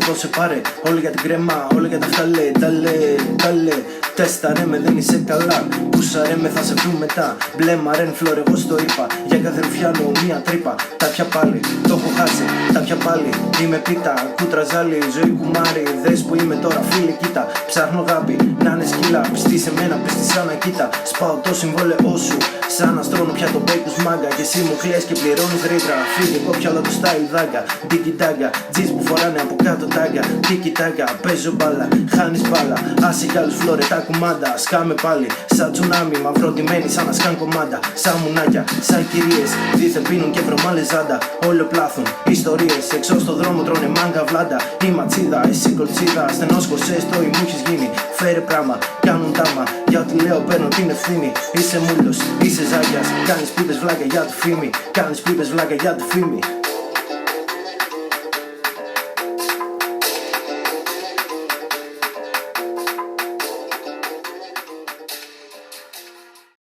δώσε πάρε. Όλο για την κρέμα, όλο για τα φταλέ. Ταλέ, τέστα ρε με δεν είσαι καλά. Πούσα ρε με θα σε βρουν μετά. Μπλέμα ρεν φλόρ εγώ στο είπα. Για κάθε ρουφιάνο μία τρύπα. Τα πια πάλι, το έχω χάσει. Τα πια πάλι, είμαι πίτα. Κούτρα ζάλι, ζωή κουμάρι. Δες που είμαι τώρα φίλε κοίτα. Ψάχνω αγάπη, να είναι σκύλα. Πιστή σε μένα, πιστή σαν κοίτα. Σπάω το συμβόλαιό σου. Σαν να στρώνω πια τον μπέικους μάγκα. Και εσύ μου κλαις και πληρώνεις ρήτρα. Φίλε κόψα όλο το style δάγκα. Τίκι τάγκα, τζις που φοράνε από κάτω τάγκα. Τίκι τάγκα, παίζω μπάλα, χάνεις μπάλα. Άσε κι άλλους φλόρε τα κουμάντα. Σκάμε πάλι, σαν τσουνάμι. Μαυροντημένοι σαν να σκάν κομμάντα. Σαν μουνάκια, σαν κυρίες. Δίθε πίνουν και βρωμάλε ζάντα. Όλο πλάθουν, ιστορίες. Εξώ στο δρόμο τρώνε μάγκα βλάντα. Η ματσίδα, εσύ κολτσίδα. Στενός κοσές το μου έχεις γίνει. Φέρε πράμα, κάνουν τάμα. Για ό,τι λέω παίρνω την ευθύνη. Είσαι μούλος, είσαι ζάγιας. Κάνεις πίπες βλάκα για τη φήμη. Κάνεις πίπες βλάκα για τη φήμη.